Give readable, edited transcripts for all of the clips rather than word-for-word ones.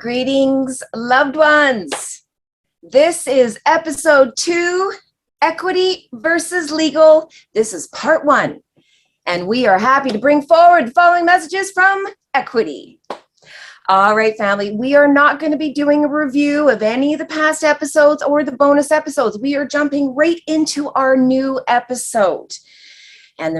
Greetings, loved ones. This is episode 2, Equity versus Legal. This is part 1, and we are happy to bring forward the following messages from Eqüity. All right, family, we are not going to be doing a review of any of the past episodes or the bonus episodes. We are jumping right into our new episode. And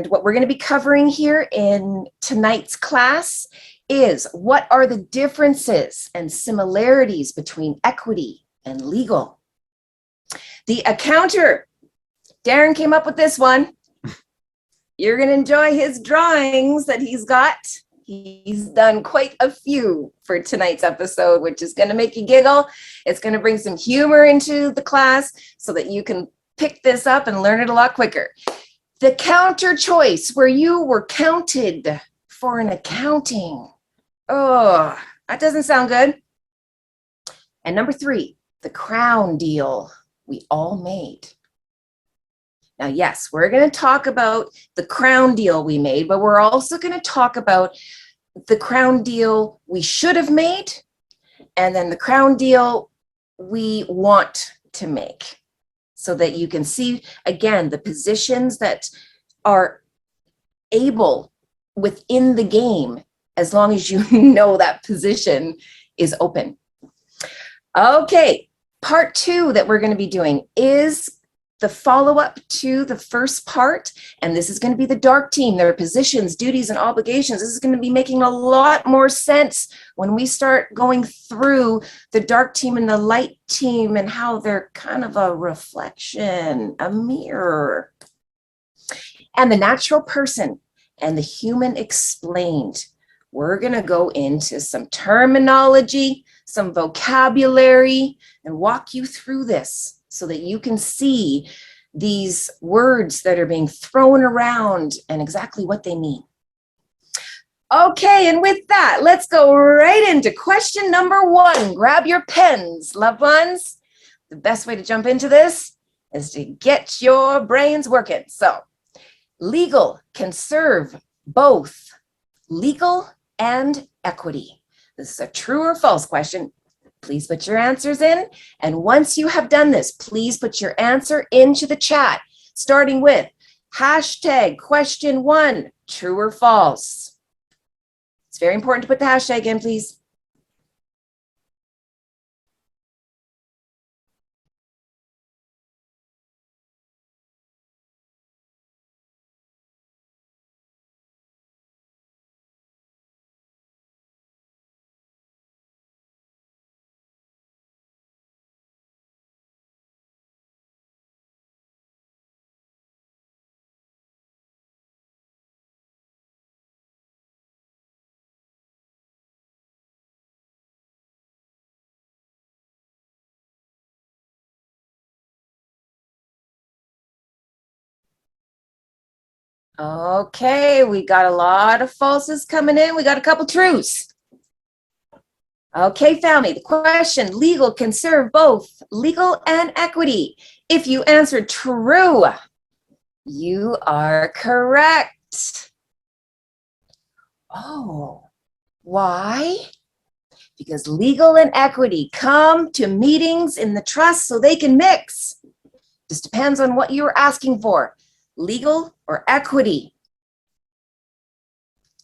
what we're going to be covering here in tonight's class is what are the differences and similarities between equity and legal. The accounter, Darren came up with this one. You're going to enjoy his drawings that he's got. He's done quite a few for tonight's episode, which is going to make you giggle. It's going to bring some humor into the class so that you can pick this up and learn it a lot quicker. The counter choice, where you were counted for an accounting. Oh, that doesn't sound good. And number 3, the crown deal we all made. Now, yes, we're going to talk about the crown deal we made, but we're also going to talk about the crown deal we should have made, and then the crown deal we want to make, so that you can see, again, the positions that are able within the game, as long as you know that position is open. Okay, part 2 that we're going to be doing is the follow-up to the first part, and this is going to be the dark team, their positions, duties, and obligations. This is going to be making a lot more sense when we start going through the dark team and the light team and how they're kind of a reflection, a mirror. And the natural person and the human explained. We're going to go into some terminology, some vocabulary, and walk you through this so that you can see these words that are being thrown around and exactly what they mean. Okay, and with that, let's go right into question number 1. Grab your pens, loved ones. The best way to jump into this is to get your brains working. So, legal can serve both legal and equity. This is a true or false question. Please put your answers in. And once you have done this, please put your answer into the chat, starting with hashtag question 1, true or false. It's very important to put the hashtag in, please. Okay, we got a lot of falses coming in. We got a couple truths. Okay, family, the question, legal can serve both legal and equity. If you answered true, you are correct. Oh, why? Because legal and equity come to meetings in the trust so they can mix. Just depends on what you're asking for. Legal or equity.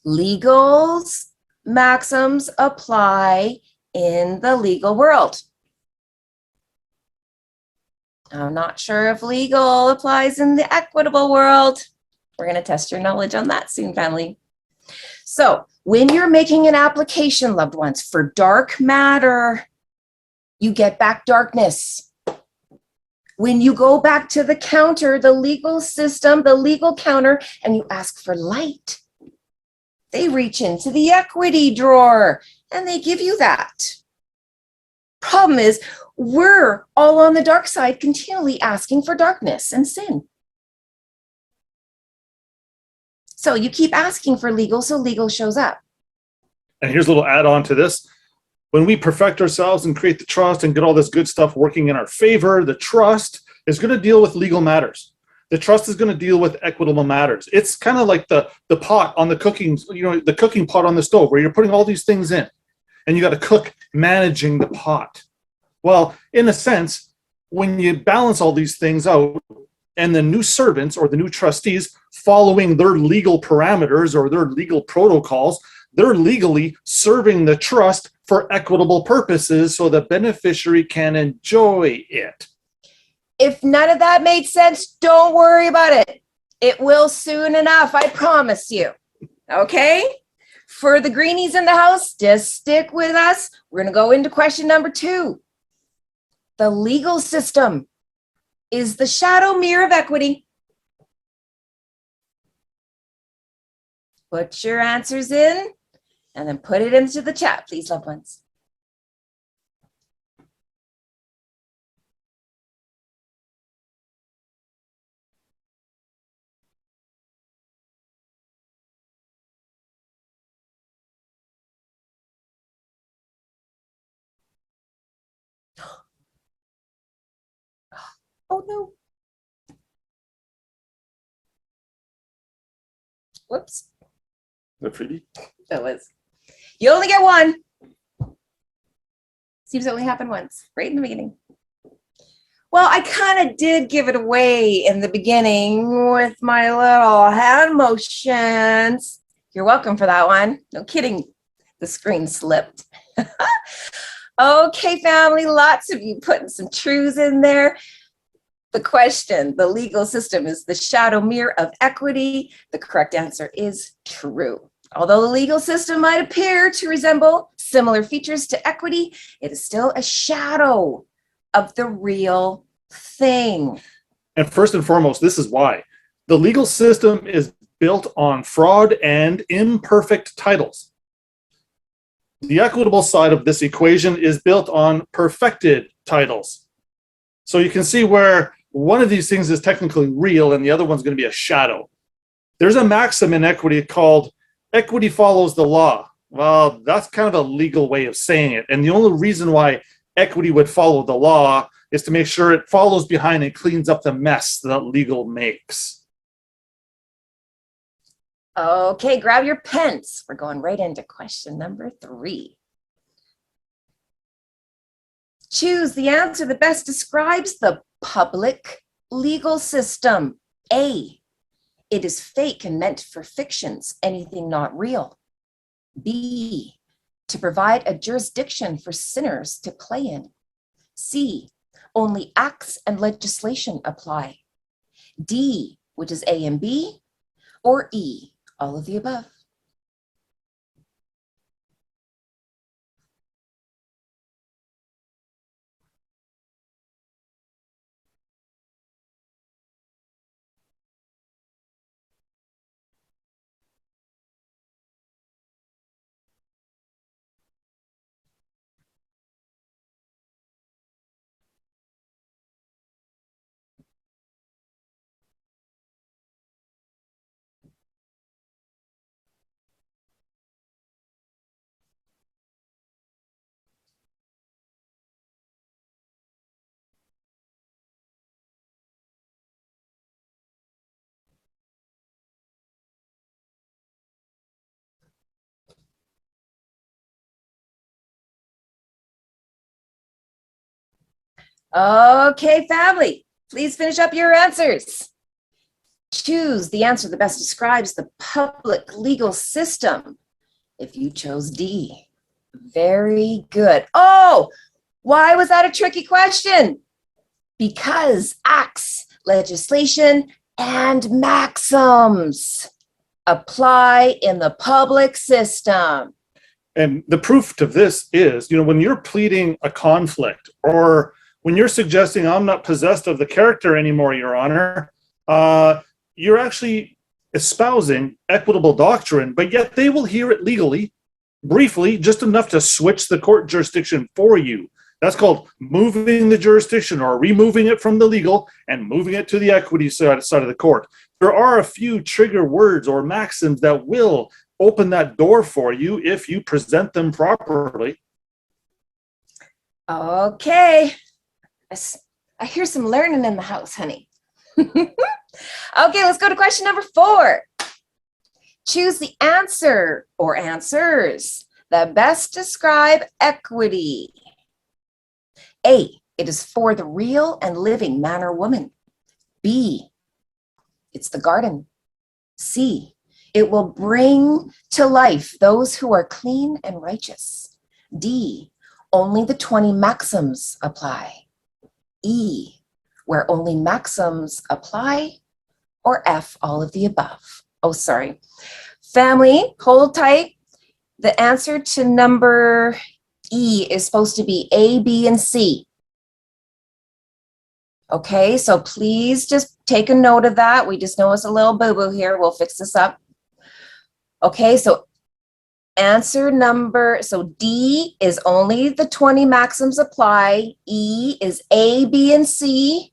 Legal's maxims apply in the legal world. I'm not sure if legal applies in the equitable world. We're going to test your knowledge on that soon, family. So when you're making an application, loved ones, for dark matter, you get back darkness. When you go back to the counter, the legal system, the legal counter, and you ask for light, they reach into the equity drawer and they give you that. Problem is, we're all on the dark side continually asking for darkness and sin. So you keep asking for legal, so legal shows up. And here's a little add-on to this. When we perfect ourselves and create the trust and get all this good stuff working in our favor, the trust is going to deal with legal matters. The trust is going to deal with equitable matters. It's kind of like the pot on the cooking, the cooking pot on the stove where you're putting all these things in. and you got a cook managing the pot. Well, in a sense, when you balance all these things out, and the new servants or the new trustees following their legal parameters or their legal protocols, they're legally serving the trust for equitable purposes so the beneficiary can enjoy it. If none of that made sense, don't worry about it. It will soon enough, I promise you. Okay? For the greenies in the house, just stick with us. We're going to go into question number 2. The legal system is the shadow mirror of equity. Put your answers in and then put it into the chat, please, loved ones. Oh no. Whoops. They're pretty. That was. You only get one. Seems to only happen once, right in the beginning. Well, I kind of did give it away in the beginning with my little hand motions. You're welcome for that one. No kidding. The screen slipped. Okay, family, lots of you putting some truths in there. The question, the legal system is the shadow mirror of equity. The correct answer is true. Although the legal system might appear to resemble similar features to equity, it is still a shadow of the real thing. And first and foremost, this is why. The legal system is built on fraud and imperfect titles. The equitable side of this equation is built on perfected titles. So you can see where one of these things is technically real and the other one's going to be a shadow. There's a maxim in equity called equity follows the law. Well, that's kind of a legal way of saying it. And the only reason why equity would follow the law is to make sure it follows behind and cleans up the mess that legal makes. Okay, grab your pens. We're going right into question number 3. Choose the answer that best describes the public legal system. A, it is fake and meant for fictions, anything not real. B, to provide a jurisdiction for sinners to play in. C, only acts and legislation apply. D, which is A and B, or E, all of the above. Okay, family, please finish up your answers. Choose the answer that best describes the public legal system. If you chose D, very good. Oh, why was that a tricky question? Because acts, legislation, and maxims apply in the public system. And the proof to this is, when you're pleading a conflict or when you're suggesting I'm not possessed of the character anymore, Your Honor, you're actually espousing equitable doctrine, but yet they will hear it legally, briefly, just enough to switch the court jurisdiction for you. That's called moving the jurisdiction or removing it from the legal and moving it to the equity side of the court. There are a few trigger words or maxims that will open that door for you if you present them properly. Okay. I hear some learning in the house, honey. Okay, let's go to question number 4. Choose the answer or answers that best describe equity? A, it is for the real and living man or woman. B, it's the garden. C, it will bring to life those who are clean and righteous. D, only the 20 maxims apply. E, where only maxims apply. Or F, all of the above. Oh, sorry. Family, hold tight. The answer to number E is supposed to be A, B, and C. Okay, so please just take a note of that. We just know it's a little boo-boo here. We'll fix this up. Okay, so D is only the 20 maxims apply. E is A, B, and C.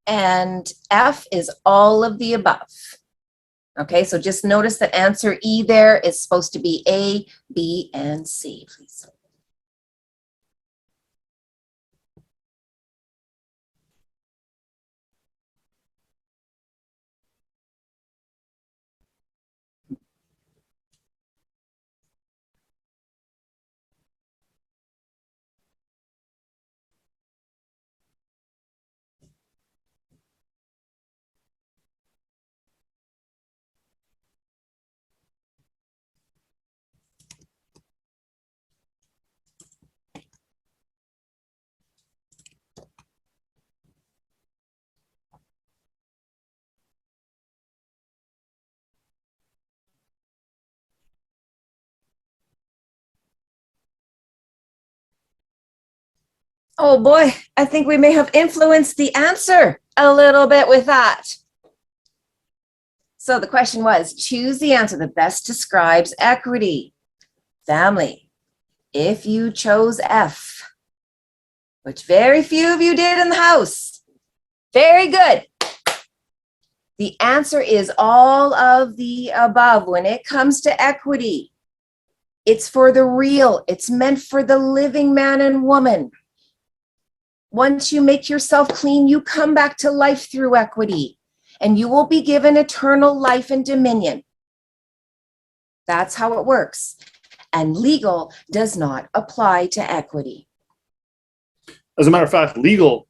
And F is all of the above. Okay, so just notice that answer E there is supposed to be A, B, and C, please. Oh boy, I think we may have influenced the answer a little bit with that. So the question was, choose the answer that best describes equity. Family, if you chose F, which very few of you did in the house, very good. The answer is all of the above. When it comes to equity, it's for the real. It's meant for the living man and woman. Once you make yourself clean, you come back to life through equity, and you will be given eternal life and dominion. That's how it works. And legal does not apply to equity. As a matter of fact, legal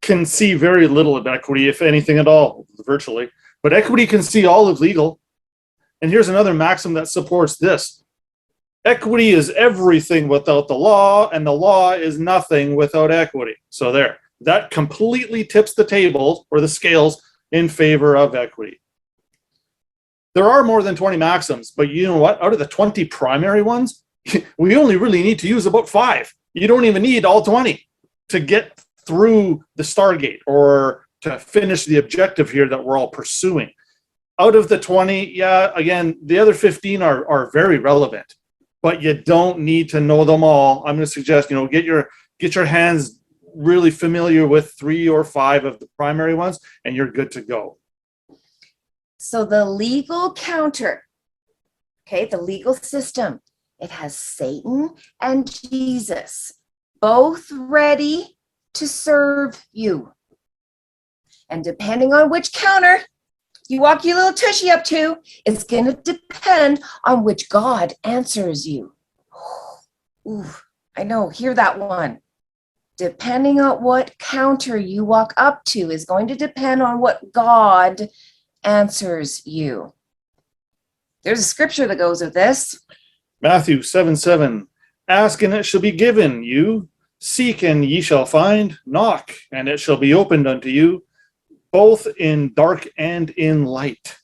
can see very little of equity, if anything at all, virtually. But equity can see all of legal. And here's another maxim that supports this. Equity is everything without the law, and the law is nothing without equity. So there, that completely tips the table or the scales in favor of equity. There are more than 20 maxims, but you know what? Out of the 20 primary ones, we only really need to use about 5. You don't even need all 20 to get through the Stargate or to finish the objective here that we're all pursuing. Out of the 20, yeah, again, the other 15 are very relevant, but you don't need to know them all. I'm going to suggest, get your hands really familiar with 3 or 5 of the primary ones, and you're good to go. So the legal counter, okay, the legal system, it has Satan and Jesus, both ready to serve you. And depending on which counter you walk your little tushy up to, it's going to depend on which God answers you. Ooh, I know, hear that one. Depending on what counter you walk up to is going to depend on what God answers you. There's a scripture that goes with this. Matthew 7:7. Ask and it shall be given you. Seek and ye shall find. Knock and it shall be opened unto you, both in dark and in light.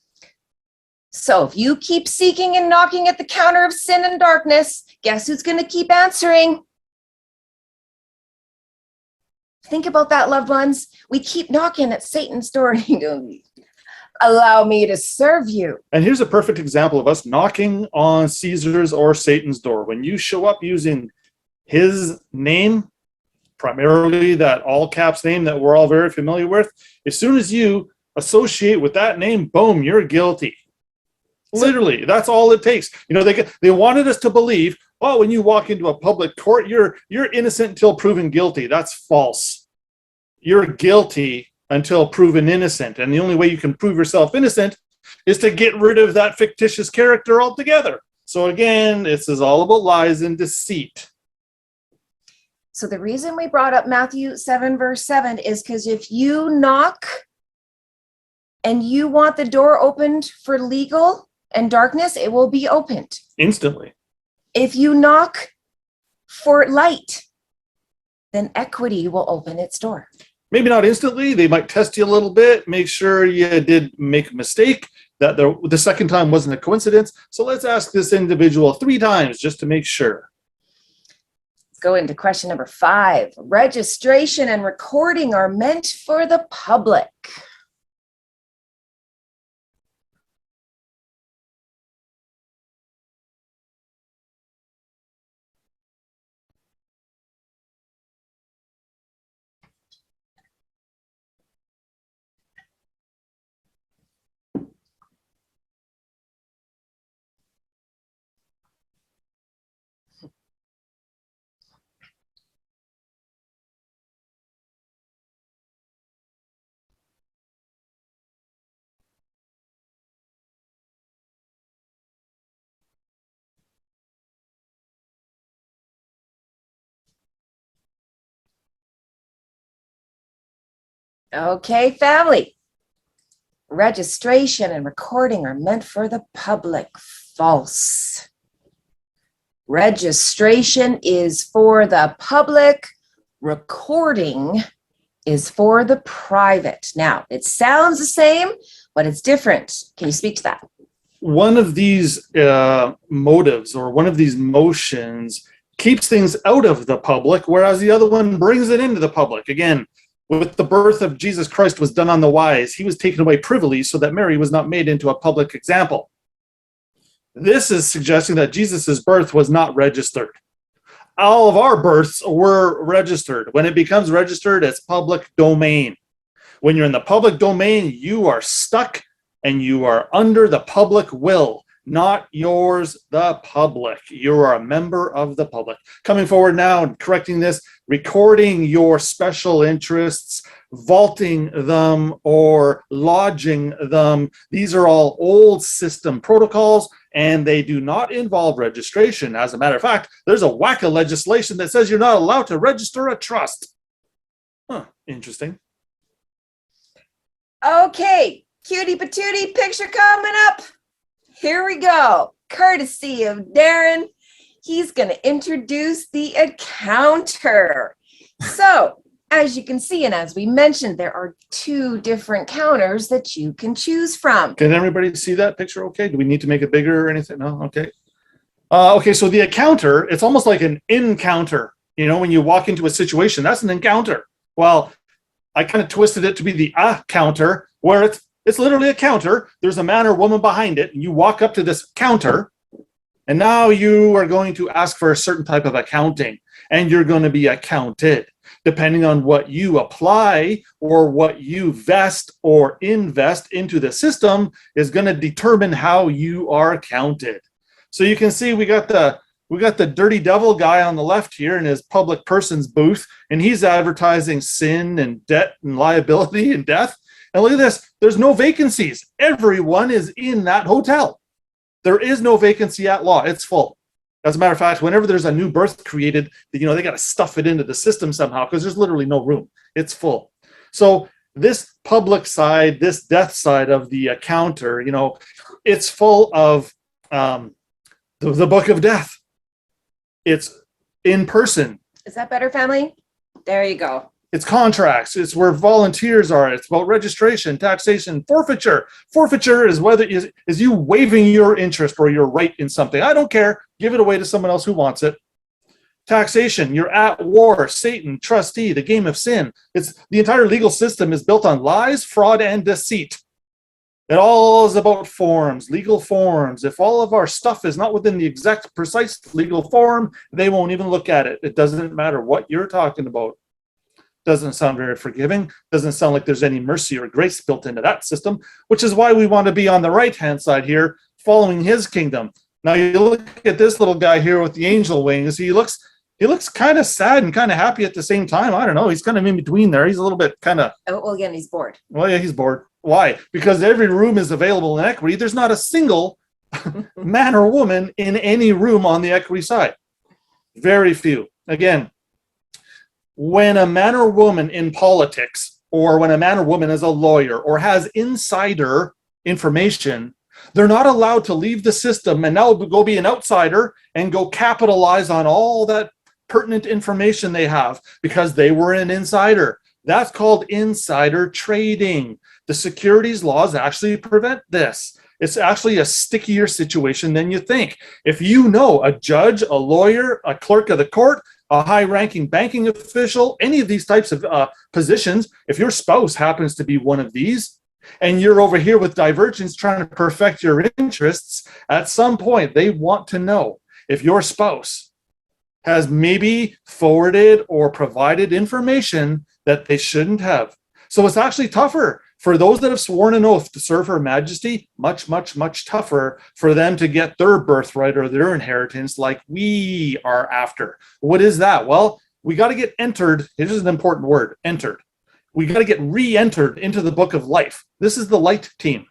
So if you keep seeking and knocking at the counter of sin and darkness, guess who's going to keep answering? Think about that, loved ones. We keep knocking at Satan's door. Allow me to serve you. And here's a perfect example of us knocking on Caesar's or Satan's door. When you show up using his name, primarily that all caps name that we're all very familiar with, as soon as you associate with that name, boom, you're guilty. Literally, that's all it takes. They wanted us to believe, when you walk into a public court, you're innocent until proven guilty. That's false. You're guilty until proven innocent. And the only way you can prove yourself innocent is to get rid of that fictitious character altogether. So again, this is all about lies and deceit. So the reason we brought up Matthew 7, verse 7 is because if you knock and you want the door opened for legal and darkness, it will be opened. Instantly. If you knock for light, then equity will open its door. Maybe not instantly. They might test you a little bit, make sure you did make a mistake, that the second time wasn't a coincidence. So let's ask this individual 3 times just to make sure. Let's go into question number 5. Registration and recording are meant for the public. Okay, family. Registration and recording are meant for the public. False. Registration is for the public. Recording is for the private. Now, it sounds the same, but it's different. Can you speak to that? One of these motives or one of these motions keeps things out of the public, whereas the other one brings it into the public. Again, with the birth of Jesus Christ was done on the wise. He was taken away privily so that Mary was not made into a public example. This is suggesting that Jesus's birth was not registered. All of our births were registered. When it becomes registered, it's public domain. When you're in the public domain, you are stuck and you are under the public will, not yours, the public. You are a member of the public. Coming forward now and correcting this, recording your special interests, vaulting them or lodging them. These are all old system protocols and they do not involve registration. As a matter of fact, there's a whack of legislation that says you're not allowed to register a trust. Interesting. Okay, cutie patootie picture coming up. Here we go. Courtesy of Darren. He's going to introduce the accounter. So, as you can see, and as we mentioned, there are 2 different counters that you can choose from. Can everybody see that picture okay? Do we need to make it bigger or anything? No? Okay. Okay, so the accounter, it's almost like an encounter. You know, when you walk into a situation, that's an encounter. Well, I kind of twisted it to be the counter, where it's literally a counter. There's a man or woman behind it, and you walk up to this counter, and now you are going to ask for a certain type of accounting, and you're going to be accounted. Depending on what you apply or what you vest or invest into the system is going to determine how you are counted. So you can see we got the dirty devil guy on the left here in his public person's booth, and he's advertising sin and debt and liability and death. And look at this, there's no vacancies. Everyone is in that hotel. There is no vacancy at law. It's full. As a matter of fact, whenever there's a new birth created, they got to stuff it into the system somehow because there's literally no room. It's full. So this public side, this death side of the counter, it's full of the book of death. It's in person. Is that better, family? There you go. It's contracts. It's where volunteers are. It's about registration, taxation, forfeiture. Forfeiture is whether is you waiving your interest or your right in something. I don't care. Give it away to someone else who wants it. Taxation, you're at war, Satan, trustee, the game of sin. It's the entire legal system is built on lies, fraud, and deceit. It all is about forms, legal forms. If all of our stuff is not within the exact precise legal form, they won't even look at it. It doesn't matter what you're talking about. Doesn't sound very forgiving. Doesn't sound like there's any mercy or grace built into that system, which is why we want to be on the right-hand side here, following his kingdom. Now you look at this little guy here with the angel wings. He looks kind of sad and kind of happy at the same time. I don't know. He's kind of in between there. He's a little bit kind of... Oh, well, again, he's bored. Well, yeah, he's bored. Why? Because every room is available in Eqüity. There's not a single man or woman in any room on the equity side. Very few. Again, when a man or woman in politics, or when a man or woman is a lawyer or has insider information, they're not allowed to leave the system and now go be an outsider and go capitalize on all that pertinent information they have because they were an insider. That's called insider trading. The securities laws actually prevent this. It's actually a stickier situation than you think. If you know a judge, a lawyer, a clerk of the court, a high-ranking banking official, any of these types of positions, if your spouse happens to be one of these, and you're over here with divergence trying to perfect your interests, at some point they want to know if your spouse has maybe forwarded or provided information that they shouldn't have. So it's actually tougher for those that have sworn an oath to serve Her Majesty, much, much, much tougher for them to get their birthright or their inheritance like we are after. What is that? Well, we got to get entered. It is an important word, entered. We got to get re-entered into the book of life. This is the light team.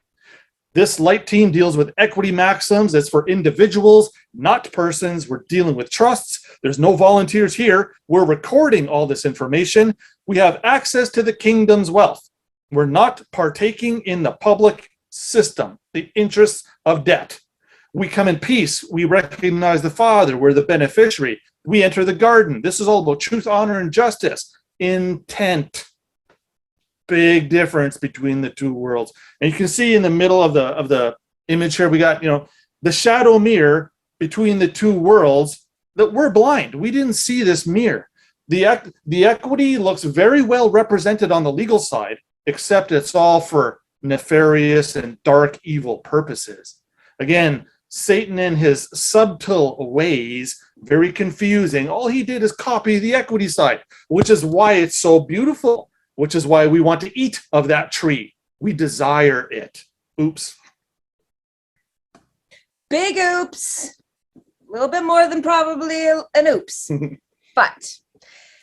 This light team deals with equity maxims. It's for individuals, not persons. We're dealing with trusts. There's no volunteers here. We're recording all this information. We have access to the kingdom's wealth. We're not partaking in the public system, the interests of debt. We come in peace. We recognize the Father. We're the beneficiary. We enter the garden. This is all about truth, honor, and justice. Intent. Big difference between the two worlds. And you can see in the middle of the image here, we got, the shadow mirror between the two worlds that we're blind. We didn't see this mirror. The equity looks very well represented on the legal side, except it's all for nefarious and dark evil purposes. Again, Satan in his subtle ways, very confusing. All he did is copy the equity side, which is why it's so beautiful, which is why we want to eat of that tree. We desire it. Oops. Big oops. A little bit more than probably an oops. But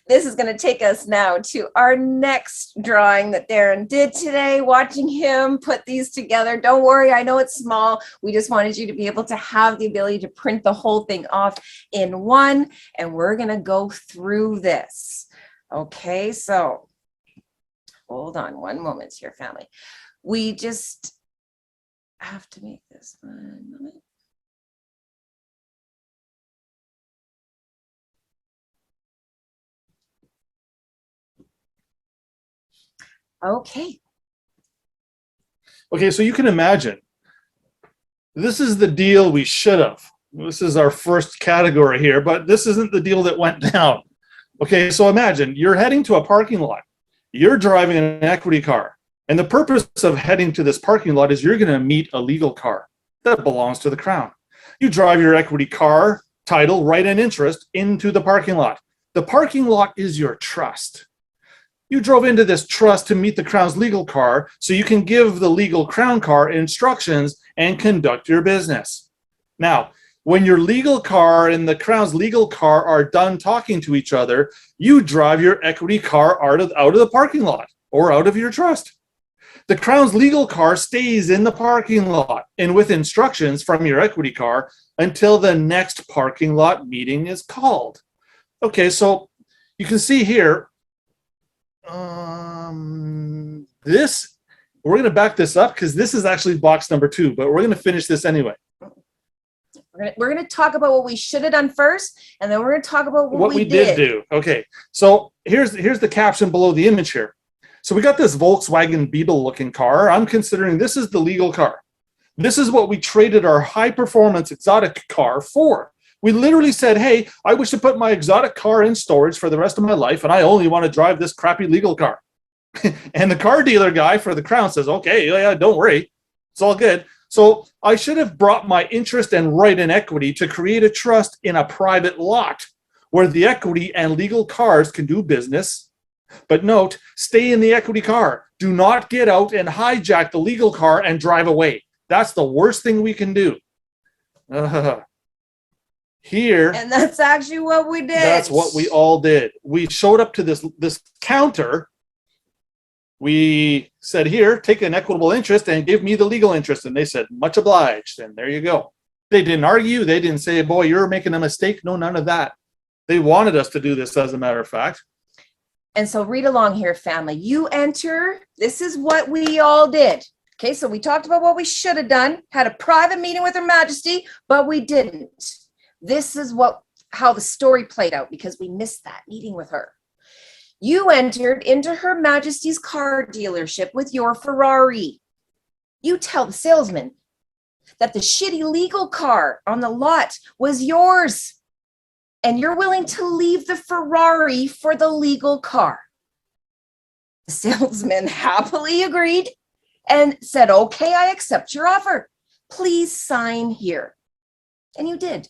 this is going to take us now to our next drawing that Darren did today, watching him put these together. Don't worry, I know it's small. We just wanted you to be able to have the ability to print the whole thing off in one, and we're going to go through this. Okay, so hold on one moment here, family. We just have to make this 1 moment. Okay. Okay, so you can imagine, this is the deal we should have. This is our first category here, but this isn't the deal that went down. Okay, so imagine you're heading to a parking lot. You're driving an equity car. And the purpose of heading to this parking lot is you're going to meet a legal car that belongs to the crown. You drive your equity car, title, right, and interest into the parking lot. The parking lot is your trust. You drove into this trust to meet the crown's legal car so you can give the legal crown car instructions and conduct your business. Now, when your legal car and the crown's legal car are done talking to each other, you drive your equity car out of the parking lot or out of your trust. The crown's legal car stays in the parking lot and with instructions from your equity car until the next parking lot meeting is called. Okay, so you can see here, we're going to back this up because this is actually box number 2, but we're going to finish this anyway. We're going to talk about what we should have done first, and then we're going to talk about what we did do. Okay, so here's the caption below the image here. So we got this Volkswagen Beetle looking car. I'm considering this is the legal car. This is what we traded our high performance exotic car for. We literally said, hey, I wish to put my exotic car in storage for the rest of my life, and I only want to drive this crappy legal car. And the car dealer guy for the crown says, okay, yeah, don't worry. It's all good. So I should have brought my interest and right in equity to create a trust in a private lot where the equity and legal cars can do business. But note, stay in the equity car. Do not get out and hijack the legal car and drive away. That's the worst thing we can do. Here, and that's actually what we did. That's what we all did. We showed up to this counter We said, here, take an equitable interest and give me the legal interest. And they said, much obliged. And there you go. They didn't argue. They didn't say, boy, you're making a mistake. No, none of that. They wanted us to do this, as a matter of fact. And so read along here, family. You enter. This is what we all did. Okay, so we talked about what we should have done, had a private meeting with Her Majesty, but we didn't. This is how the story played out because we missed that meeting with her. You entered into Her Majesty's car dealership with your Ferrari. You tell the salesman that the shitty legal car on the lot was yours, and you're willing to leave the Ferrari for the legal car. The salesman happily agreed and said, okay, I accept your offer. Please sign here. And you did.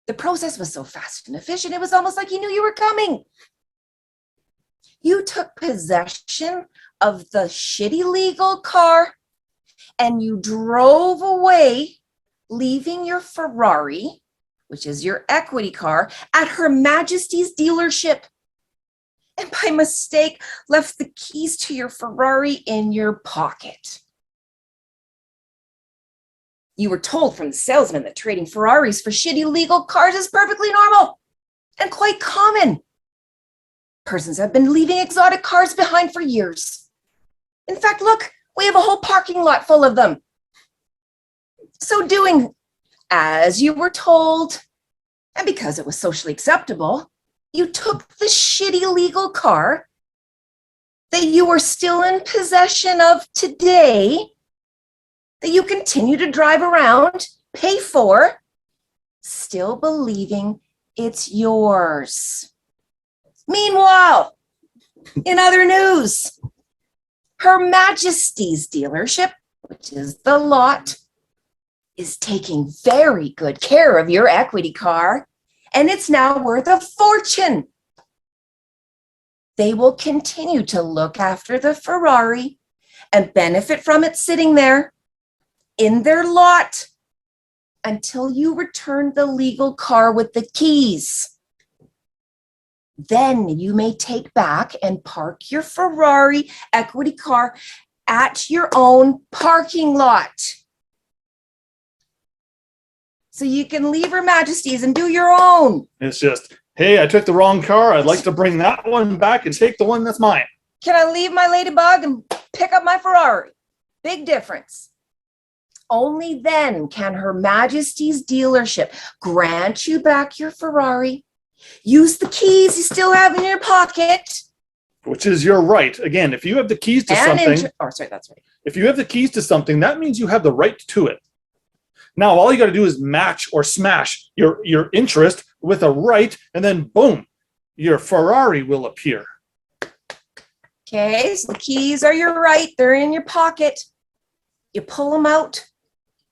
The process was so fast and efficient, it was almost like you knew you were coming. You took possession of the shitty legal car and you drove away, leaving your Ferrari, which is your equity car, at Her Majesty's dealership. And by mistake, left the keys to your Ferrari in your pocket. You were told from the salesman that trading Ferraris for shitty legal cars is perfectly normal and quite common. Persons have been leaving exotic cars behind for years. In fact, look, we have a whole parking lot full of them. So doing as you were told, and because it was socially acceptable, you took the shitty legal car that you are still in possession of today, that you continue to drive around, pay for, still believing it's yours. Meanwhile, in other news, Her Majesty's dealership, which is the lot, is taking very good care of your equity car, and it's now worth a fortune. They will continue to look after the Ferrari and benefit from it sitting there in their lot until you return the legal car with the keys. Then you may take back and park your Ferrari equity car at your own parking lot. So you can leave Her Majesty's and do your own. It's just, hey, I took the wrong car. I'd like to bring that one back and take the one that's mine. Can I leave my ladybug and pick up my Ferrari? Big difference. Only then can Her Majesty's dealership grant you back your Ferrari, use the keys you still have in your pocket. Which is your right. Again, if you have the keys to something, that's right. if you have the keys to something, that means you have the right to it. Now, all you got to do is match or smash your interest with a right, and then boom, your Ferrari will appear. Okay, so the keys are your right. They're in your pocket. You pull them out,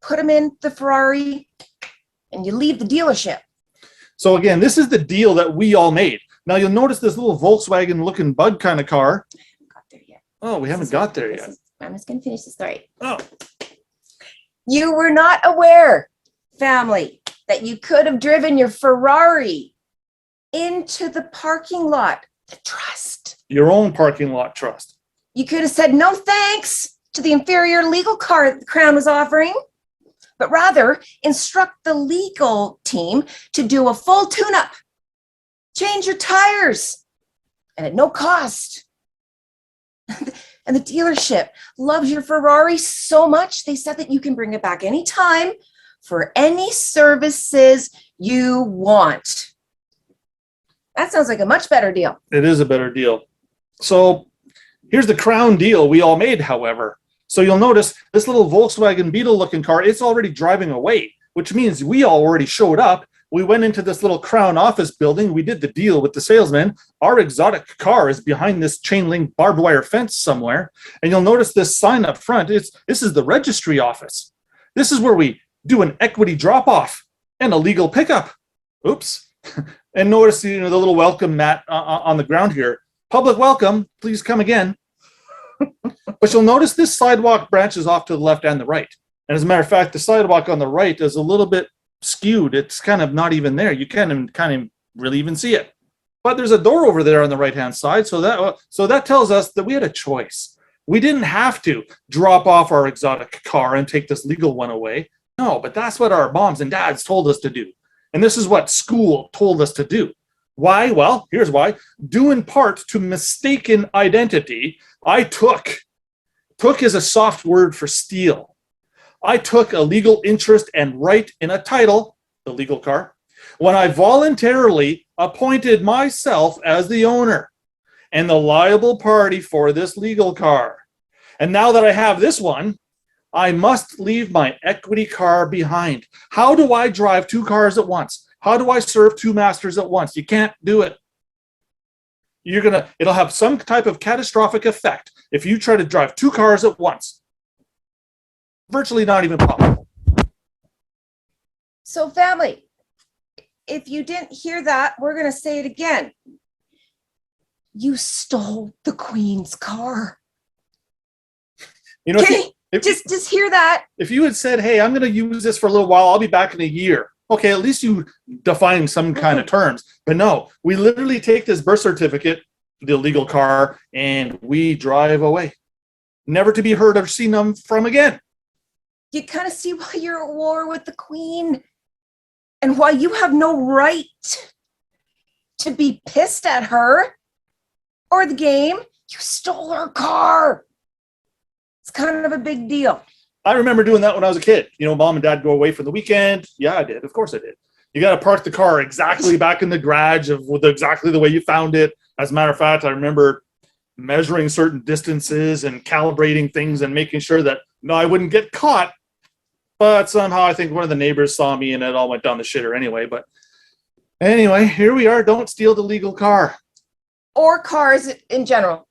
put them in the Ferrari, and you leave the dealership. So again, this is the deal that we all made. Now, you'll notice this little Volkswagen-looking bug kind of car. I haven't got there yet. Oh, we haven't got there yet. I'm just going to finish the story. Oh. You were not aware, family, that you could have driven your Ferrari into the parking lot, the trust. Your own parking lot trust. You could have said no thanks to the inferior legal car that the Crown was offering, but rather instruct the legal team to do a full tune-up, change your tires, and at no cost. And the dealership loves your Ferrari so much, they said that you can bring it back anytime for any services you want. That sounds like a much better deal. It is a better deal. So here's the Crown deal we all made, however. So you'll notice this little Volkswagen Beetle-looking car, it's already driving away, which means we all already showed up. We went into this little Crown office building. We did the deal with the salesman. Our exotic car is behind this chain link barbed wire fence somewhere. And you'll notice this sign up front. This is the registry office. This is where we do an equity drop-off and a legal pickup. Oops. And notice the little welcome mat on the ground here. Public welcome. Please come again. But you'll notice this sidewalk branches off to the left and the right. And as a matter of fact, the sidewalk on the right is a little bit skewed. It's kind of not even there. You can't kind of really even see it. but there's a door over there on the right-hand side. So that tells us that we had a choice. We didn't have to drop off our exotic car and take this legal one away. No, but that's what our moms and dads told us to do. And this is what school told us to do. Why? Well, here's why. Due in part to mistaken identity, I took is a soft word for steal. I took a legal interest and right in a title, the legal car, when I voluntarily appointed myself as the owner and the liable party for this legal car. And now that I have this one, I must leave my Eqüity car behind. How do I drive two cars at once? How do I serve two masters at once? You can't do it. It'll have some type of catastrophic effect if you try to drive two cars at once. Virtually not even possible. So family, if you didn't hear that, we're going to say it again. You stole the Queen's car. You know, Okay, just hear that. If you had said, hey, I'm going to use this for a little while, I'll be back in a year. Okay, at least you define some kind of terms. But no, we literally take this birth certificate, the legal car, and we drive away. Never to be heard or seen from again. You kind of see why you're at war with the Queen and why you have no right to be pissed at her or the game. You stole her car. It's kind of a big deal. I remember doing that when I was a kid. You know, mom and dad go away for the weekend. Yeah, I did. Of course I did. You got to park the car exactly back in the garage with exactly the way you found it. As a matter of fact, I remember measuring certain distances and calibrating things and making sure that I wouldn't get caught. But somehow I think one of the neighbors saw me and it all went down the shitter anyway. But anyway, here we are. Don't steal the legal car. Or cars in general.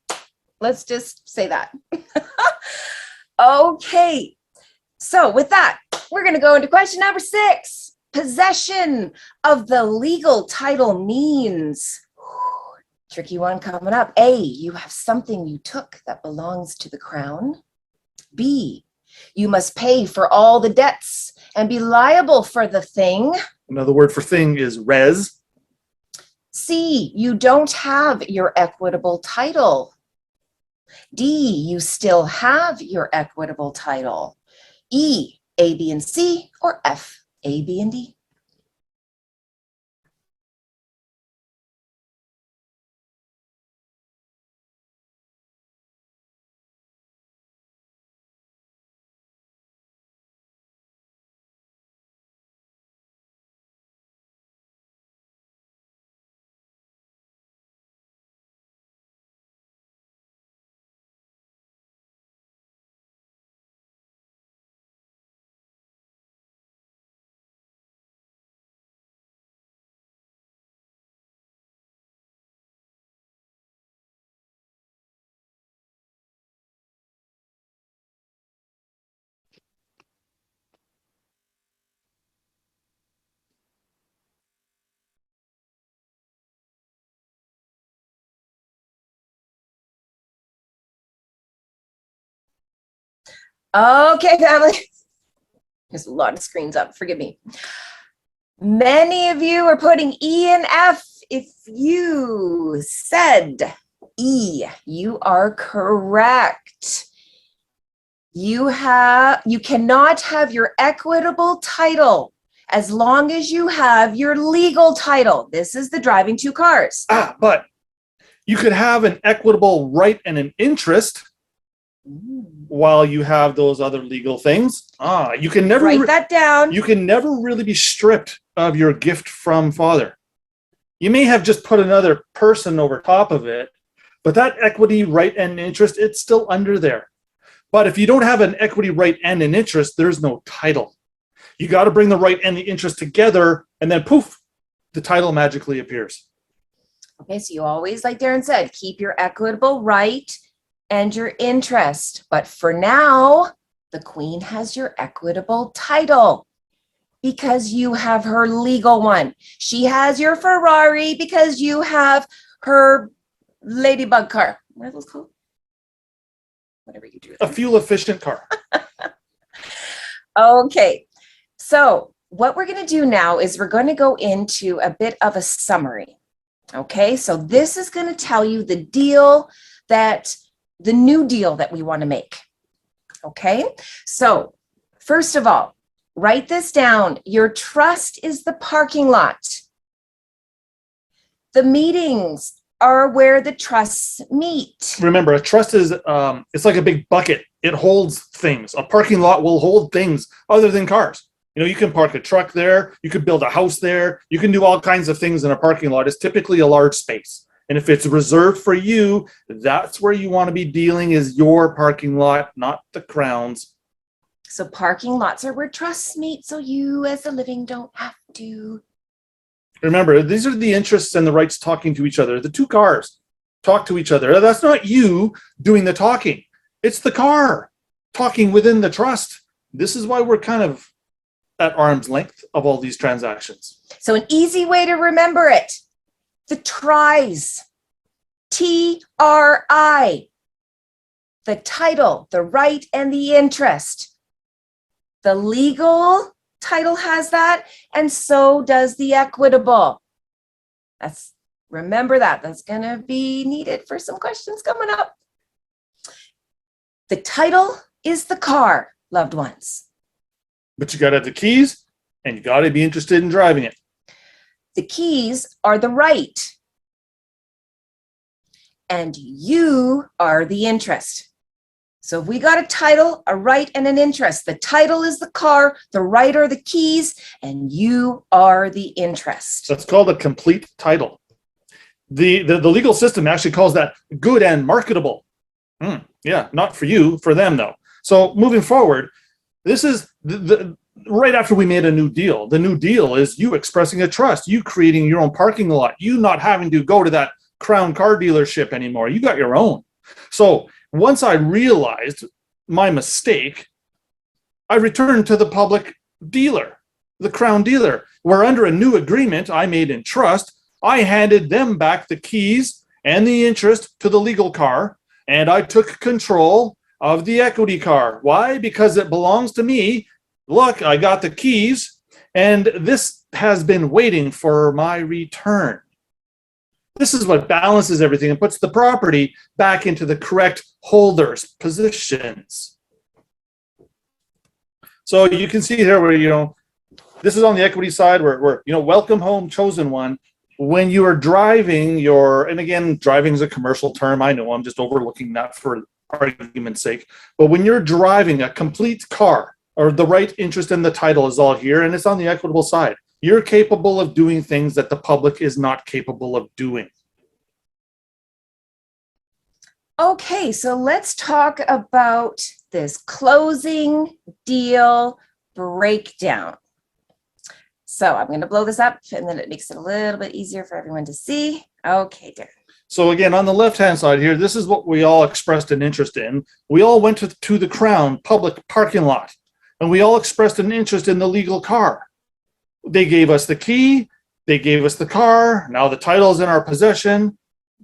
Let's just say that. Okay. So with that, we're going to go into question number 6. Possession of the legal title means. Tricky one coming up. A, you have something you took that belongs to the crown. B, you must pay for all the debts and be liable for the thing. Another word for thing is res. C, you don't have your equitable title. D, you still have your equitable title. E, A, B, and C, or F, A, B, and D. Okay, family. There's a lot of screens up. Forgive me. Many of you are putting E and F. If you said E, you are correct. You cannot have your equitable title as long as you have your legal title. This is the driving two cars. But you could have an equitable right and an interest while you have those other legal things. You can never write that down. You can never really be stripped of your gift from Father. You may have just put another person over top of it, but that equity, right, and interest, it's still under there. But if you don't have an equity, right, and an interest, there's no title. You got to bring the right and the interest together, and then poof, the title magically appears. Okay, so you always, like Darren said, keep your equitable right and your interest. But for now, the Queen has your equitable title because you have her legal one. She has your Ferrari because you have her ladybug car. What are those called? Whatever you do. A fuel-efficient car. Okay, so what we're going to do now is we're going to go into a bit of a summary. Okay, so this is going to tell you the new deal that we want to make. Okay, so first of all, write this down. Your trust is the parking lot. The meetings are where the trusts meet. Remember, a trust is it's like a big bucket. It holds things. A parking lot will hold things other than cars. You know, you can park a truck there. You could build a house there. You can do all kinds of things in a parking lot. It's typically a large space. And if it's reserved for you, that's where you want to be dealing, is your parking lot, not the Crown's. So parking lots are where trusts meet, so you as the living don't have to. Remember, these are the interests and the rights talking to each other. The two cars talk to each other. That's not you doing the talking. It's the car talking within the trust. This is why we're kind of at arm's length of all these transactions. So an easy way to remember it, the tries, T-R-I, the title, the right, and the interest. The legal title has that, and so does the equitable. Remember that. That's going to be needed for some questions coming up. The title is the car, loved ones. But you got to have the keys, and you got to be interested in driving it. The keys are the right, and you are the interest. So if we got a title, a right, and an interest, the title is the car, the right are the keys, and you are the interest. That's called a complete title. The legal system actually calls that good and marketable. Yeah, not for you, for them though. So moving forward, this is right after we made a new deal. The new deal is you expressing a trust, you creating your own parking lot, you not having to go to that Crown car dealership anymore. You got your own. So once I realized my mistake, I returned to the public dealer, the Crown dealer, where under a new agreement I made in trust, I handed them back the keys and the interest to the legal car, and I took control of the equity car. Why? Because it belongs to me. Look, I got the keys, and this has been waiting for my return. This is what balances everything and puts the property back into the correct holders' positions. So you can see here where, this is on the equity side where welcome home, chosen one. When you are driving and again, driving is a commercial term. I know I'm just overlooking that for argument's sake. But when you're driving a complete car, or the right, interest, and the title is all here, and it's on the equitable side. You're capable of doing things that the public is not capable of doing. Okay, so let's talk about this closing deal breakdown. So I'm going to blow this up, and then it makes it a little bit easier for everyone to see. Okay, Darren. So again, on the left-hand side here, this is what we all expressed an interest in. We all went to the Crown public parking lot, and we all expressed an interest in the legal car. They gave us the key. They gave us the car. Now the title is in our possession.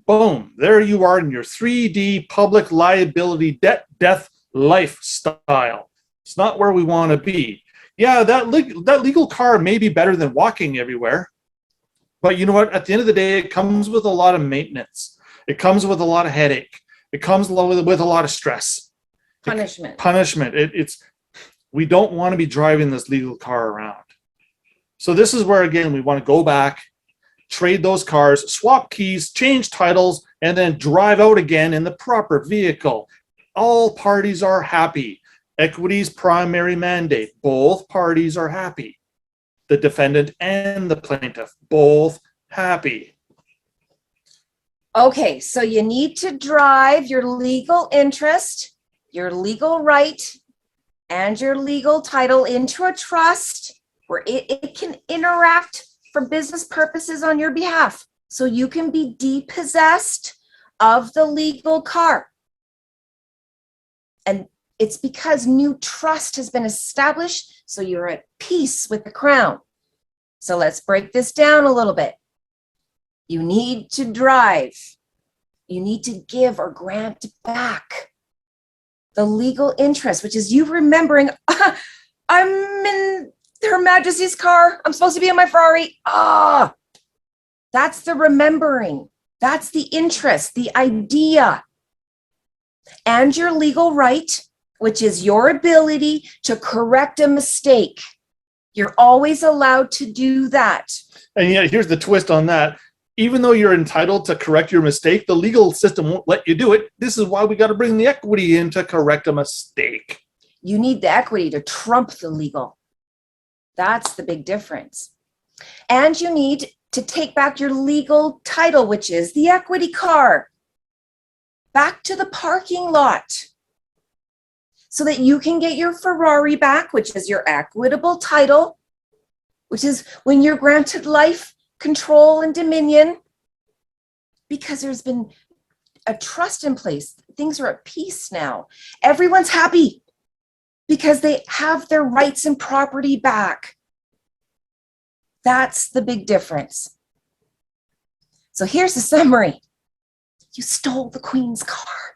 Boom. There you are in your 3D public liability death lifestyle. It's not where we want to be. Yeah, that legal car may be better than walking everywhere. But you know what? At the end of the day, it comes with a lot of maintenance. It comes with a lot of headache. It comes with a lot of stress. Punishment. We don't want to be driving this legal car around. So this is where, again, we want to go back, trade those cars, swap keys, change titles, and then drive out again in the proper vehicle. All parties are happy. Equity's primary mandate. Both parties are happy. The defendant and the plaintiff, both happy. Okay, so you need to drive your legal interest, your legal right, and your legal title into a trust where it can interact for business purposes on your behalf. So you can be depossessed of the legal car. And it's because new trust has been established, so you're at peace with the Crown. So let's break this down a little bit. You need to drive. You need to give or grant back the legal interest, which is you remembering, I'm in Her Majesty's car. I'm supposed to be in my Ferrari. That's the remembering. That's the interest, the idea. And your legal right, which is your ability to correct a mistake. You're always allowed to do that. And yet, here's the twist on that. Even though you're entitled to correct your mistake, the legal system won't let you do it. This is why we got to bring the equity in to correct a mistake. You need the equity to trump the legal. That's the big difference. And you need to take back your legal title, which is the equity car, back to the parking lot so that you can get your Ferrari back, which is your equitable title, which is when you're granted life, control, and dominion, because there's been a trust in place. Things are at peace now. Everyone's happy because they have their rights and property back. That's the big difference. So here's the summary. You stole the Queen's car.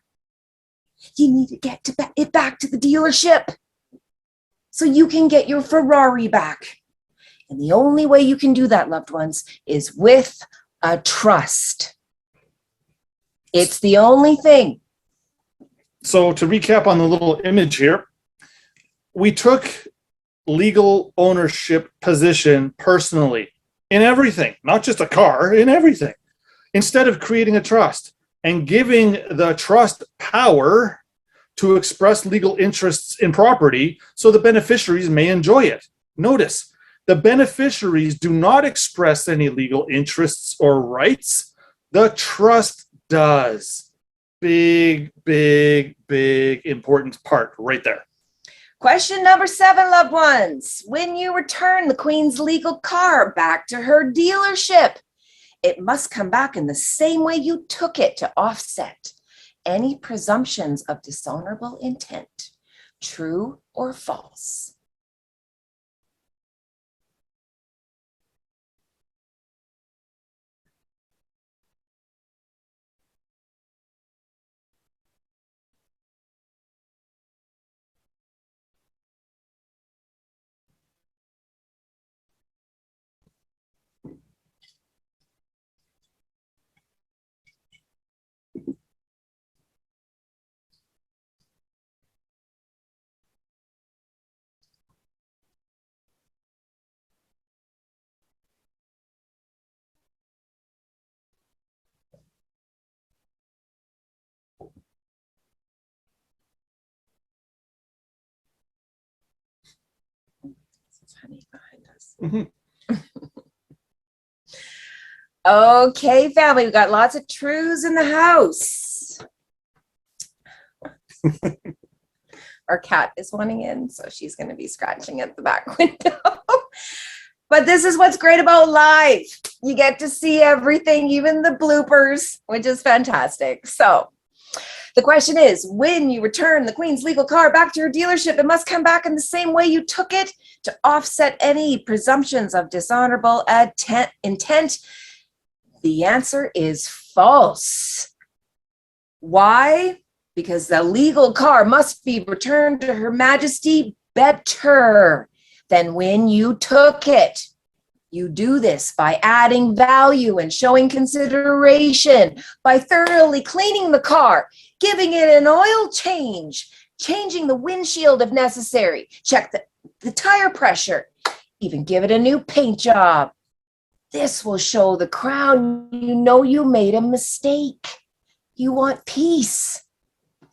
You need to get it back to the dealership so you can get your Ferrari back. And the only way you can do that, loved ones, is with a trust. It's the only thing. So to recap on the little image here, we took legal ownership position personally in everything, not just a car, in everything. Instead of creating a trust and giving the trust power to express legal interests in property so the beneficiaries may enjoy it. Notice, the beneficiaries do not express any legal interests or rights. The trust does. Big, big, big important part right there. Question number 7, loved ones. When you return the Queen's legal car back to her dealership, it must come back in the same way you took it to offset any presumptions of dishonorable intent, true or false. Honey behind us. Okay, family, we've got lots of truths in the house. Our cat is wanting in, so she's going to be scratching at the back window. But this is what's great about live. You get to see everything, even the bloopers, which is fantastic. So the question is, when you return the Queen's legal car back to your dealership, it must come back in the same way you took it to offset any presumptions of dishonorable intent. The answer is false. Why? Because the legal car must be returned to Her Majesty better than when you took it. You do this by adding value and showing consideration, by thoroughly cleaning the car, giving it an oil change, changing the windshield if necessary, check the tire pressure, even give it a new paint job. This will show the crown you know you made a mistake. You want peace,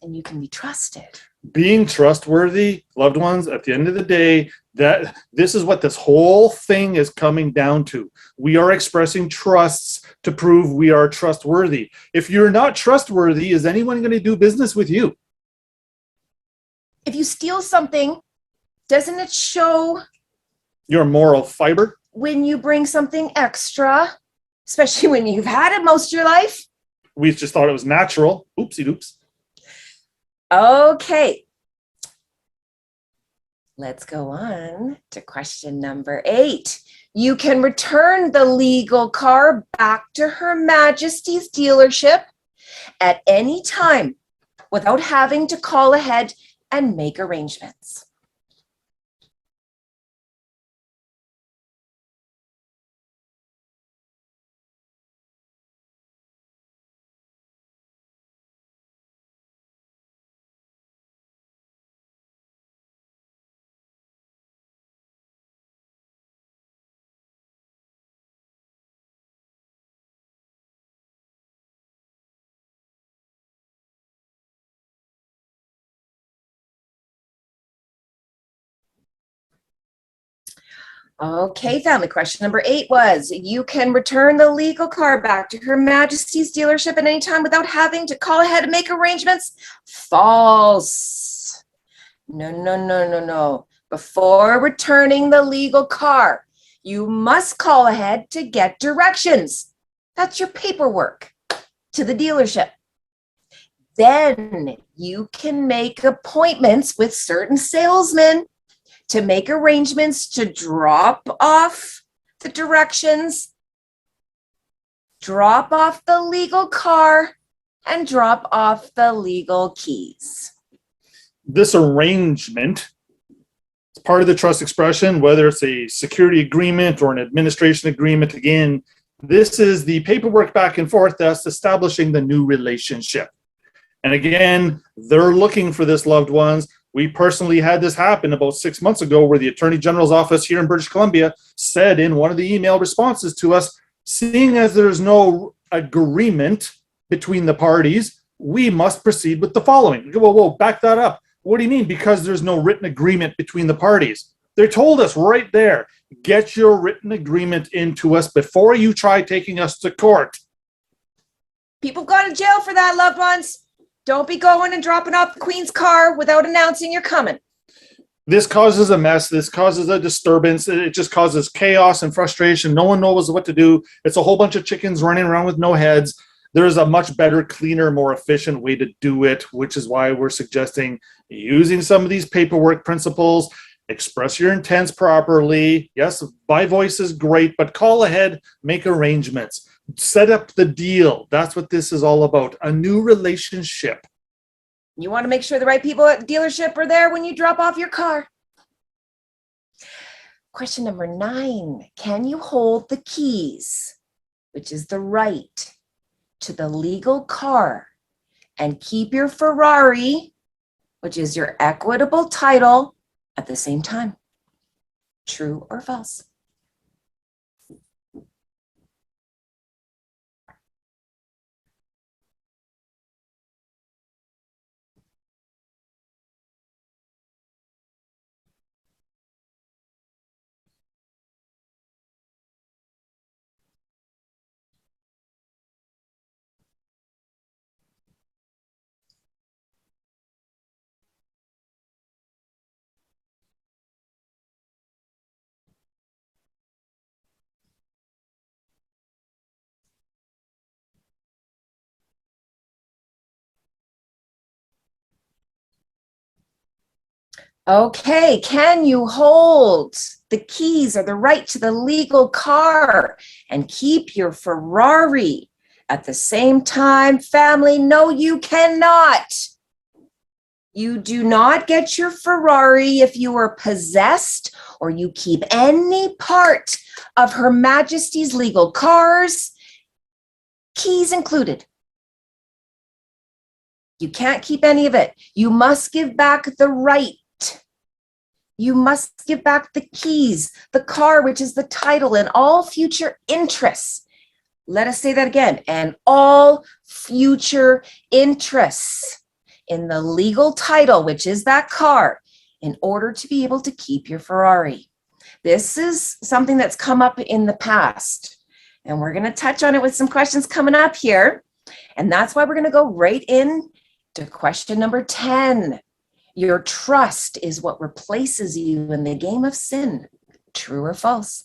and you can be trusted. Being trustworthy, loved ones, at the end of the day, that this is what this whole thing is coming down to. We are expressing trusts to prove we are trustworthy. If you're not trustworthy, is anyone going to do business with you? If you steal something, doesn't it show Your moral fiber? when you bring something extra, especially when you've had it most of your life? We just thought it was natural. Oopsie doops. Okay. Let's go on to question number 8. You can return the legal car back to Her Majesty's dealership at any time without having to call ahead and make arrangements. Okay, family. Question number 8 was, you can return the legal car back to Her Majesty's dealership at any time without having to call ahead and make arrangements. False. No, no, no, no, no. Before returning the legal car, you must call ahead to get directions. That's your paperwork to the dealership. Then you can make appointments with certain salesmen to make arrangements to drop off the directions, drop off the legal car, and drop off the legal keys. This arrangement is part of the trust expression, whether it's a security agreement or an administration agreement. Again, this is the paperwork back and forth that's establishing the new relationship. And again, they're looking for this, loved ones. We personally had this happen about 6 months ago, where the Attorney General's office here in British Columbia said in one of the email responses to us, seeing as there's no agreement between the parties, we must proceed with the following. Whoa, back that up. What do you mean? Because there's no written agreement between the parties. They told us right there, get your written agreement into us before you try taking us to court. People go to jail for that, loved ones. Don't be going and dropping off the Queen's car without announcing you're coming. This causes a mess. This causes a disturbance. It just causes chaos and frustration. No one knows what to do. It's a whole bunch of chickens running around with no heads. There's a much better, cleaner, more efficient way to do it, which is why we're suggesting using some of these paperwork principles. Express your intents properly. Yes, by voice is great, but call ahead, make arrangements. Set up the deal. That's what this is all about. A new relationship. You want to make sure the right people at the dealership are there when you drop off your car. Question number 9. Can you hold the keys, which is the right, to the legal car and keep your Ferrari, which is your equitable title, at the same time? True or false? Okay, can you hold the keys or the right to the legal car and keep your Ferrari at the same time, family? No, you cannot. You do not get your Ferrari if you are possessed or you keep any part of Her Majesty's legal cars, keys included. You can't keep any of it. You must give back the right. You must give back the keys, the car, which is the title, and all future interests. Let us say that again. And all future interests in the legal title, which is that car, in order to be able to keep your Ferrari. This is something that's come up in the past, and we're going to touch on it with some questions coming up here. And that's why we're going to go right in to question number 10. Your trust is what replaces you in the game of sin. True or false?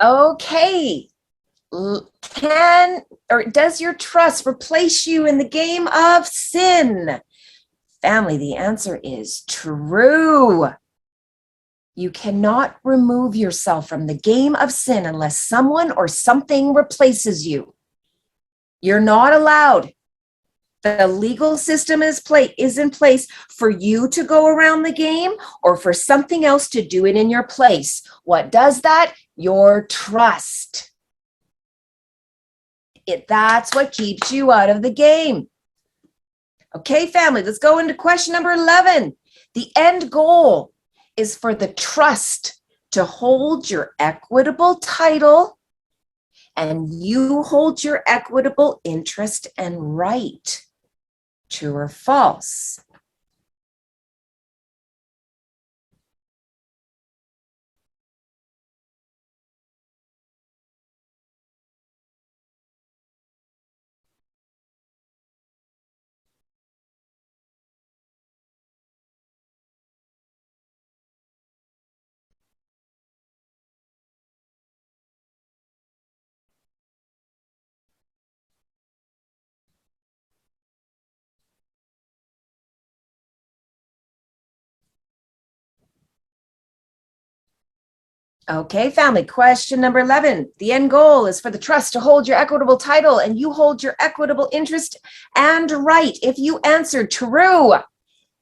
Okay. Does your trust replace you in the game of sin? Family, the answer is true. You cannot remove yourself from the game of sin unless someone or something replaces you. You're not allowed The legal system is in place for you to go around the game or for something else to do it in your place. What does that? Your trust. That's what keeps you out of the game. Okay, family, let's go into question number 11. The end goal is for the trust to hold your equitable title and you hold your equitable interest and right. True or false? Okay, family, question number 11. The end goal is for the trust to hold your equitable title and you hold your equitable interest and right. If you answered true,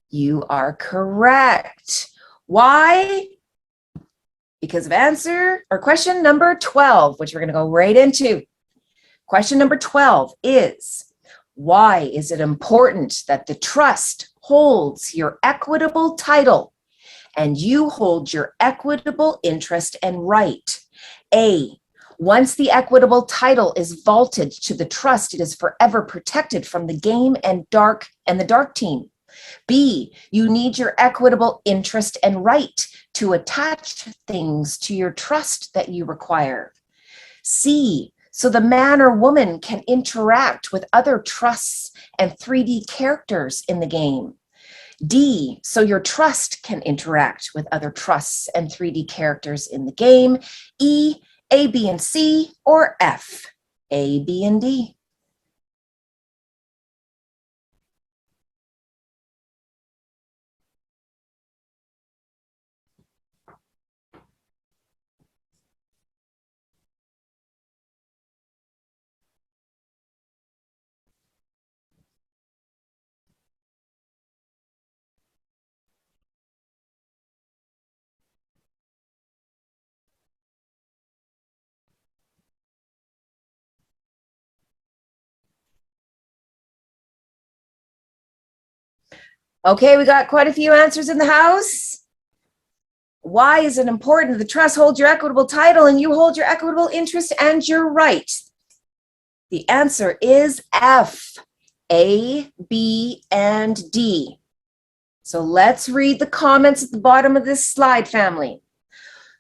you are correct. Why? Because of answer or question number 12, which we're going to go right into. Question number 12 is, why is it important that the trust holds your equitable title and you hold your equitable interest and right? A, once the equitable title is vaulted to the trust, it is forever protected from the game and the dark team. B, you need your equitable interest and right to attach things to your trust that you require. C, so the man or woman can interact with other trusts and 3D characters in the game. D, so your trust can interact with other trusts and 3D characters in the game. E, A, B, and C, or F, A, B, and D. Okay, we got quite a few answers in the house. Why is it important that the trust hold your equitable title and you hold your equitable interest and your right? The answer is F, A, B, and D. So let's read the comments at the bottom of this slide, family.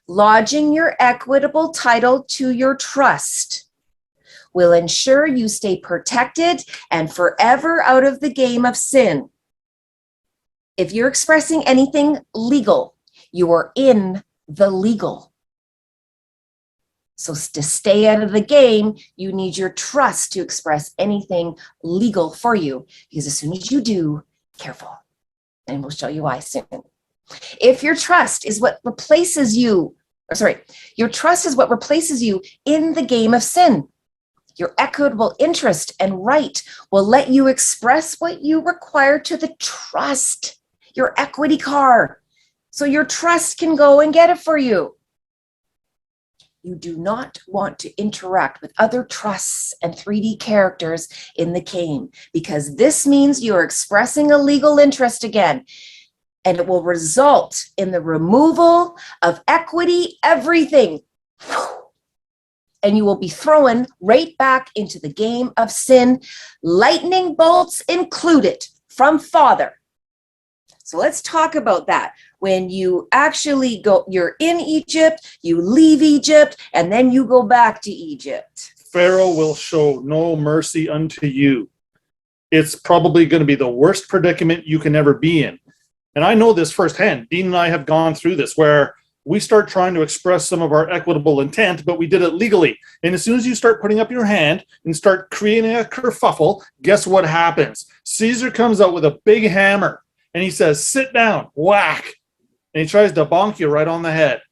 Lodging your equitable title to your trust will ensure you stay protected and forever out of the game of sin. If you're expressing anything legal, you are in the legal. So to stay out of the game, you need your trust to express anything legal for you. Because as soon as you do, careful. And we'll show you why soon. If your trust is what replaces you, your trust is what replaces you in the game of sin. Your equitable interest and right will let you express what you require to the trust, your equity car, so your trust can go and get it for you. You do not want to interact with other trusts and 3D characters in the game because this means you are expressing a legal interest again, and it will result in the removal of equity everything. And you will be thrown right back into the game of sin, lightning bolts included from Father. So let's talk about that. When you actually go, you're in Egypt, you leave Egypt, and then you go back to Egypt. Pharaoh will show no mercy unto you. It's probably going to be the worst predicament you can ever be in. And I know this firsthand. Dean and I have gone through this where we start trying to express some of our equitable intent, but we did it legally. And as soon as you start putting up your hand and start creating a kerfuffle, guess what happens? Caesar comes out with a big hammer and he says, sit down, whack. And he tries to bonk you right on the head,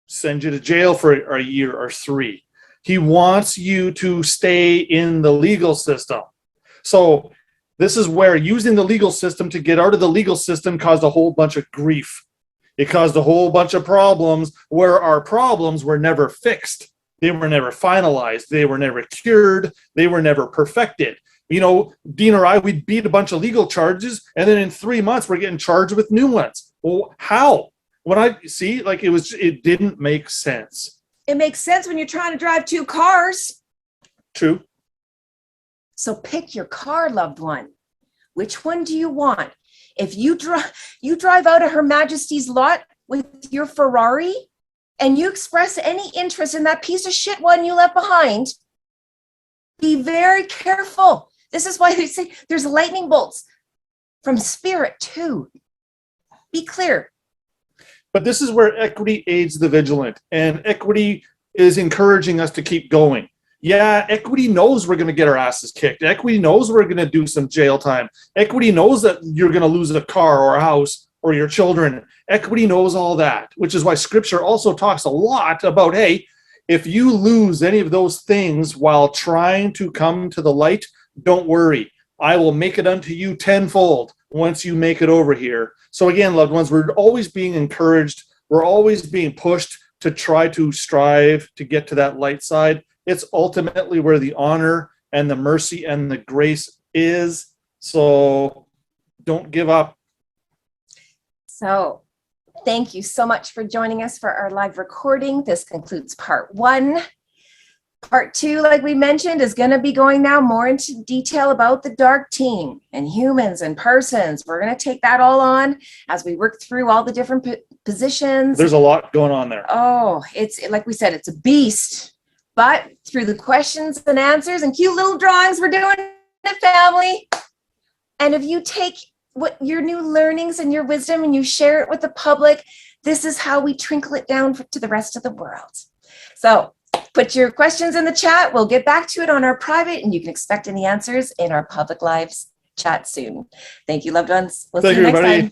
send you to jail for a year or 3. He wants you to stay in the legal system. So This is where using the legal system to get out of the legal system caused a whole bunch of grief. It caused a whole bunch of problems where our problems were never fixed. They were never finalized. They were never cured. They were never perfected. You know, Dean or I, we'd beat a bunch of legal charges, and then in 3 months, we're getting charged with new ones. Well, how? When I see, like, it didn't make sense. It makes sense when you're trying to drive 2 cars. True. So pick your car, loved one. Which one do you want? If you drive out of Her Majesty's lot with your Ferrari and you express any interest in that piece of shit one you left behind, be very careful. This is why they say there's lightning bolts from spirit too. Be clear. But this is where Eqüity aids the vigilant, and Eqüity is encouraging us to keep going. Yeah, Eqüity knows we're going to get our asses kicked. Eqüity knows we're going to do some jail time. Eqüity knows that you're going to lose a car or a house or your children. Eqüity knows all that, which is why Scripture also talks a lot about, hey, if you lose any of those things while trying to come to the light, don't worry. I will make it unto you tenfold once you make it over here. So again, loved ones, we're always being encouraged. We're always being pushed to try to strive to get to that light side. It's ultimately where the honor and the mercy and the grace is. So don't give up. So thank you so much for joining us for our live recording. This concludes part 1. Part 2, like we mentioned, is going to be going now more into detail about the dark team and humans and persons. We're going to take that all on as we work through all the different positions. There's a lot going on there. Oh, it's like we said, it's a beast. But through the questions and answers and cute little drawings, we're doing it, family. And if you take what your new learnings and your wisdom and you share it with the public, this is how we trickle it down to the rest of the world. So put your questions in the chat. We'll get back to it on our private, and you can expect any answers in our public lives chat soon. Thank you, loved ones. We'll see you next time.